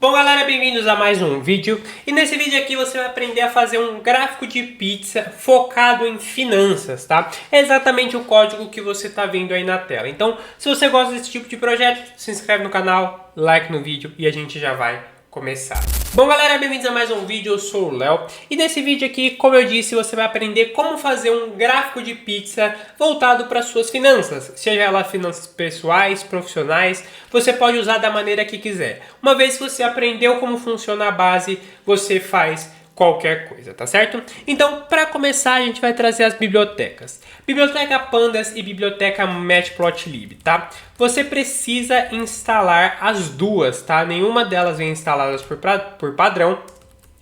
Bom galera, bem-vindos a mais um vídeo. E nesse vídeo aqui você vai aprender a fazer um gráfico de pizza focado em finanças, tá? É exatamente o código que você está vendo aí na tela. Então, se você gosta desse tipo de projeto, se inscreve no canal, like no vídeo e a gente já vai começar. Bom galera, bem-vindos a mais um vídeo, eu sou o Léo. E nesse vídeo aqui, como eu disse, você vai aprender como fazer um gráfico de pizza voltado para suas finanças. Seja ela finanças pessoais, profissionais, você pode usar da maneira que quiser. Uma vez que você aprendeu como funciona a base, você faz qualquer coisa, tá certo? Então, para começar, a gente vai trazer as bibliotecas. Biblioteca Pandas e Biblioteca Matplotlib, tá? Você precisa instalar as duas, tá? Nenhuma delas vem instaladas por padrão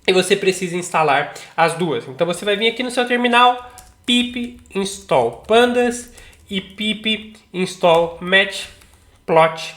e você precisa instalar as duas. Então, você vai vir aqui no seu terminal, pip install pandas e pip install matplotlib,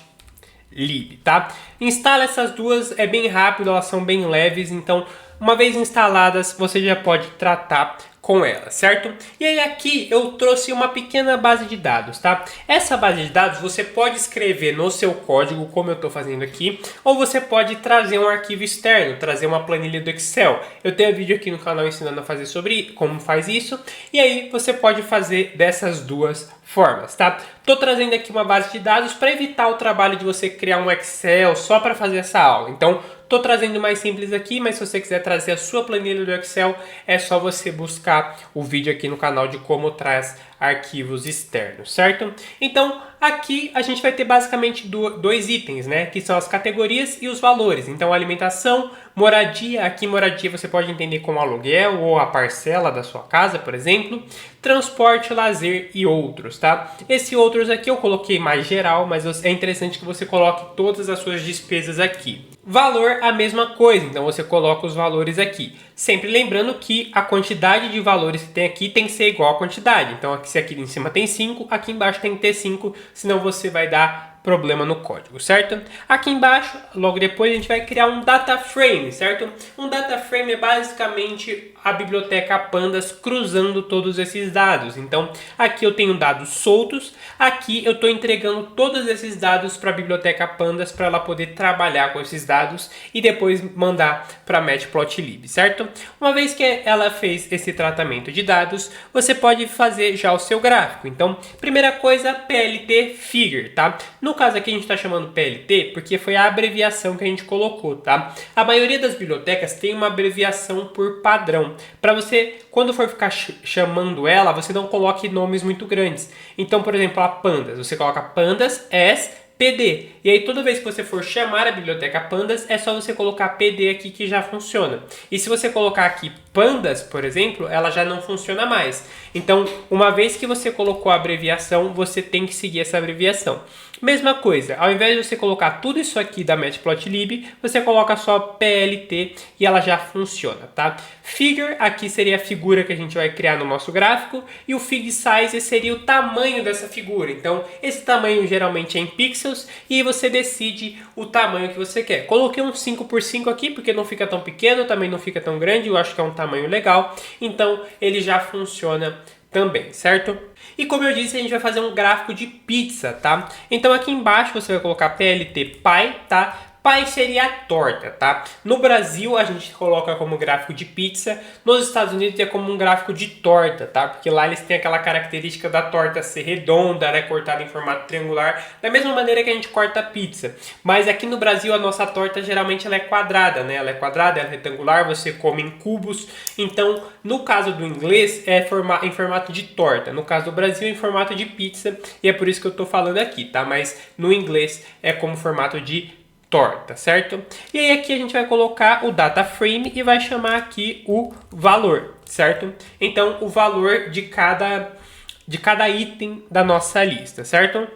tá? Instala essas duas, é bem rápido, elas são bem leves, então uma vez instaladas, você já pode tratar com elas, certo? E aí aqui eu trouxe uma pequena base de dados, tá? Essa base de dados você pode escrever no seu código, como eu estou fazendo aqui, ou você pode trazer um arquivo externo, trazer uma planilha do Excel. Eu tenho um vídeo aqui no canal ensinando a fazer sobre como faz isso, e aí você pode fazer dessas duas formas, tá? Tô trazendo aqui uma base de dados para evitar o trabalho de você criar um Excel só para fazer essa aula. Então, tô trazendo mais simples aqui, mas se você quiser trazer a sua planilha do Excel, é só você buscar o vídeo aqui no canal de como traz arquivos externos, certo? Então, aqui a gente vai ter basicamente dois itens, né? Que são as categorias e os valores. Então, alimentação, moradia. Aqui, moradia você pode entender como aluguel ou a parcela da sua casa, por exemplo. Transporte, lazer e outros, tá? Esse outros aqui eu coloquei mais geral, mas é interessante que você coloque todas as suas despesas aqui. Valor, a mesma coisa, então você coloca os valores aqui. Sempre lembrando que a quantidade de valores que tem aqui tem que ser igual à quantidade. Então, se aqui em cima tem 5, aqui embaixo tem que ter 5, senão você vai dar problema no código, certo? Aqui embaixo, logo depois, a gente vai criar um data frame, certo? Um data frame é basicamente a biblioteca Pandas cruzando todos esses dados. Então, aqui eu tenho dados soltos, aqui eu estou entregando todos esses dados para a biblioteca Pandas para ela poder trabalhar com esses dados e depois mandar para a Matplotlib, certo? Uma vez que ela fez esse tratamento de dados, você pode fazer já o seu gráfico. Então, primeira coisa, PLT Figure, tá? No caso aqui a gente está chamando PLT porque foi a abreviação que a gente colocou, tá? A maioria das bibliotecas tem uma abreviação por padrão. Para você, quando for ficar chamando ela, você não coloque nomes muito grandes. Então, por exemplo, a Pandas, você coloca Pandas as PD. E aí toda vez que você for chamar a biblioteca Pandas, é só você colocar PD aqui que já funciona. E se você colocar aqui Pandas, por exemplo, ela já não funciona mais. Então, uma vez que você colocou a abreviação, você tem que seguir essa abreviação. Mesma coisa, ao invés de você colocar tudo isso aqui da Matplotlib, você coloca só PLT e ela já funciona, tá? Figure, aqui seria a figura que a gente vai criar no nosso gráfico, e o Fig Size seria o tamanho dessa figura. Então, esse tamanho geralmente é em pixels, e você decide o tamanho que você quer. Coloquei um 5x5 aqui, porque não fica tão pequeno, também não fica tão grande, eu acho que é um tamanho legal, então ele já funciona também, certo? E como eu disse, a gente vai fazer um gráfico de pizza, tá? Então aqui embaixo você vai colocar PLT Pie, tá? Pie seria a torta, tá? No Brasil a gente coloca como gráfico de pizza, nos Estados Unidos é como um gráfico de torta, tá? Porque lá eles têm aquela característica da torta ser redonda, né? Cortada em formato triangular, da mesma maneira que a gente corta a pizza. Mas aqui no Brasil a nossa torta geralmente ela é quadrada, né? Ela é quadrada, ela é retangular, você come em cubos. Então, no caso do inglês é em formato de torta, no caso do Brasil é em formato de pizza, e é por isso que eu tô falando aqui, tá? Mas no inglês é como formato de torta, certo? E aí aqui a gente vai colocar o data frame e vai chamar aqui o valor, certo? Então, o valor de cada item da nossa lista, certo?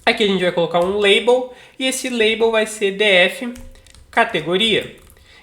Aqui a gente vai colocar um label e esse label vai ser df categoria.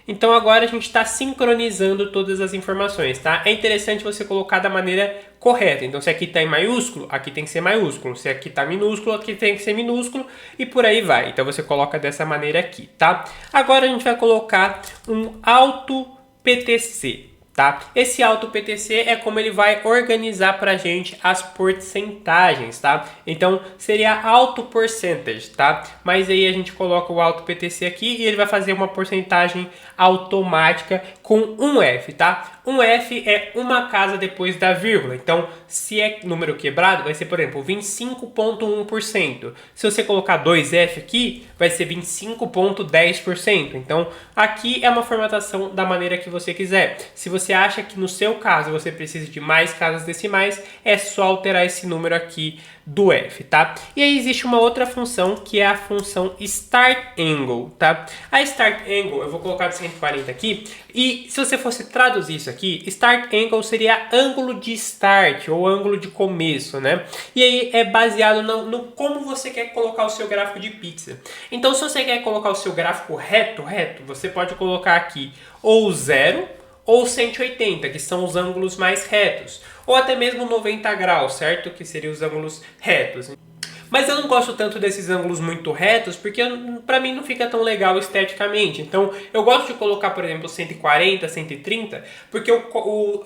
Então agora a gente está sincronizando todas as informações, tá? É interessante você colocar da maneira correta. Então se aqui está em maiúsculo, aqui tem que ser maiúsculo. Se aqui está minúsculo, aqui tem que ser minúsculo e por aí vai. Então você coloca dessa maneira aqui, tá? Agora a gente vai colocar um auto PTC. tá? Esse auto PTC é como ele vai organizar pra gente as porcentagens, tá? Então seria auto percentage, tá? Mas aí a gente coloca o auto PTC aqui e ele vai fazer uma porcentagem automática com um F, tá? Um F é uma casa depois da vírgula. Então, se é número quebrado, vai ser, por exemplo, 25,1%. Se você colocar 2F aqui, vai ser 25,10%. Então, aqui é uma formatação da maneira que você quiser. Se você acha que no seu caso você precisa de mais casas decimais, é só alterar esse número aqui do F, tá? E aí existe uma outra função que é a função Start Angle, tá? A Start Angle, eu vou colocar de 140 aqui, e se você fosse traduzir isso aqui, Start Angle seria ângulo de start, ou ângulo de começo, né? E aí é baseado no como você quer colocar o seu gráfico de pizza. Então, se você quer colocar o seu gráfico reto, você pode colocar aqui ou 0 ou 180, que são os ângulos mais retos, ou até mesmo 90 graus, certo? Que seriam os ângulos retos. Mas eu não gosto tanto desses ângulos muito retos, porque pra mim não fica tão legal esteticamente. Então eu gosto de colocar, por exemplo, 140, 130, porque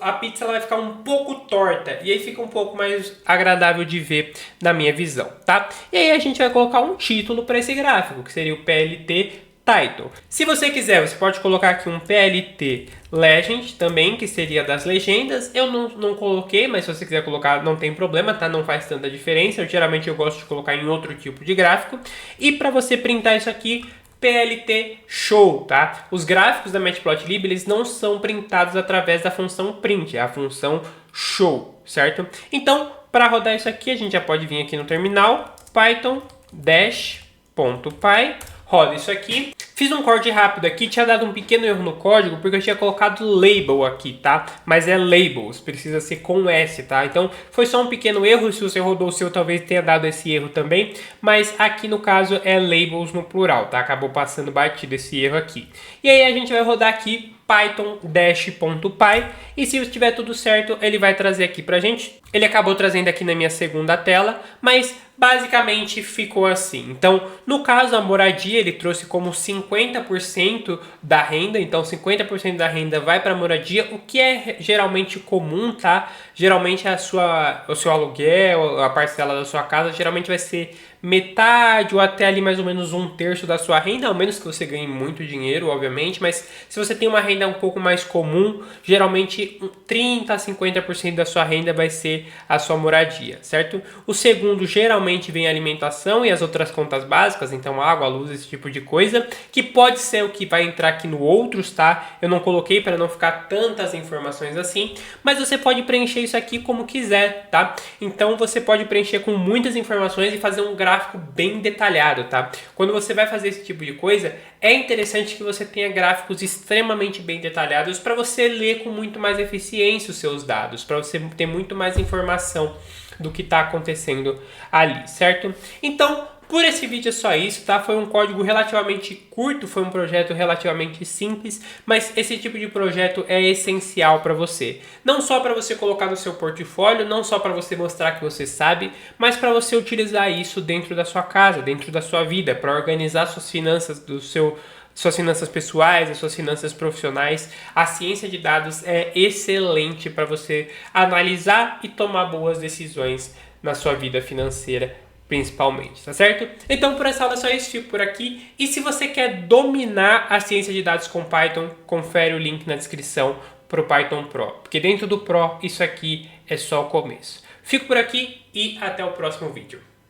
a pizza ela vai ficar um pouco torta, e aí fica um pouco mais agradável de ver na minha visão, tá? E aí a gente vai colocar um título para esse gráfico, que seria o PLT Title. Se você quiser, você pode colocar aqui um PLT Legend também, que seria das legendas. Eu não coloquei, mas se você quiser colocar, não tem problema, tá? Não faz tanta diferença. Geralmente eu gosto de colocar em outro tipo de gráfico. E para você printar isso aqui, PLT Show, tá? Os gráficos da Matplotlib, eles não são printados através da função print, é a função show, certo? Então, para rodar isso aqui, a gente já pode vir aqui no terminal, python dash.py, roda isso aqui. Fiz um corte rápido aqui, tinha dado um pequeno erro no código, porque eu tinha colocado label aqui, tá? Mas é labels, precisa ser com S, tá? Então, foi só um pequeno erro, se você rodou o seu, talvez tenha dado esse erro também, mas aqui no caso é labels no plural, tá? Acabou passando batido esse erro aqui. E aí a gente vai rodar aqui python dash.py e se estiver tudo certo, ele vai trazer aqui pra gente. Ele acabou trazendo aqui na minha segunda tela, mas basicamente ficou assim. Então, no caso, a moradia ele trouxe como 50% da renda, então 50% da renda vai para a moradia, o que é geralmente comum, tá? Geralmente o seu aluguel, a parcela da sua casa, geralmente vai ser metade ou até ali mais ou menos 1/3 da sua renda, ao menos que você ganhe muito dinheiro, obviamente, mas se você tem uma renda um pouco mais comum, geralmente 30 a 50% da sua renda vai ser a sua moradia, certo? O segundo geralmente vem a alimentação e as outras contas básicas, então água, luz, esse tipo de coisa, que pode ser o que vai entrar aqui no outros, tá? Eu não coloquei para não ficar tantas informações assim, mas você pode preencher isso aqui como quiser, tá? Então você pode preencher com muitas informações e fazer um gráfico bem detalhado, tá? Quando você vai fazer esse tipo de coisa, é interessante que você tenha gráficos extremamente bem detalhados para você ler com muito mais eficiência os seus dados, para você ter muito mais informação do que está acontecendo ali, certo? Então, por esse vídeo é só isso, tá? Foi um código relativamente curto, foi um projeto relativamente simples, mas esse tipo de projeto é essencial para você. Não só para você colocar no seu portfólio, não só para você mostrar que você sabe, mas para você utilizar isso dentro da sua casa, dentro da sua vida, para organizar suas finanças suas finanças pessoais, as suas finanças profissionais. A ciência de dados é excelente para você analisar e tomar boas decisões na sua vida financeira, principalmente, tá certo? Então, por essa aula é só isso, fico por aqui. E se você quer dominar a ciência de dados com Python, confere o link na descrição para o Python Pro, porque dentro do Pro, isso aqui é só o começo. Fico por aqui e até o próximo vídeo.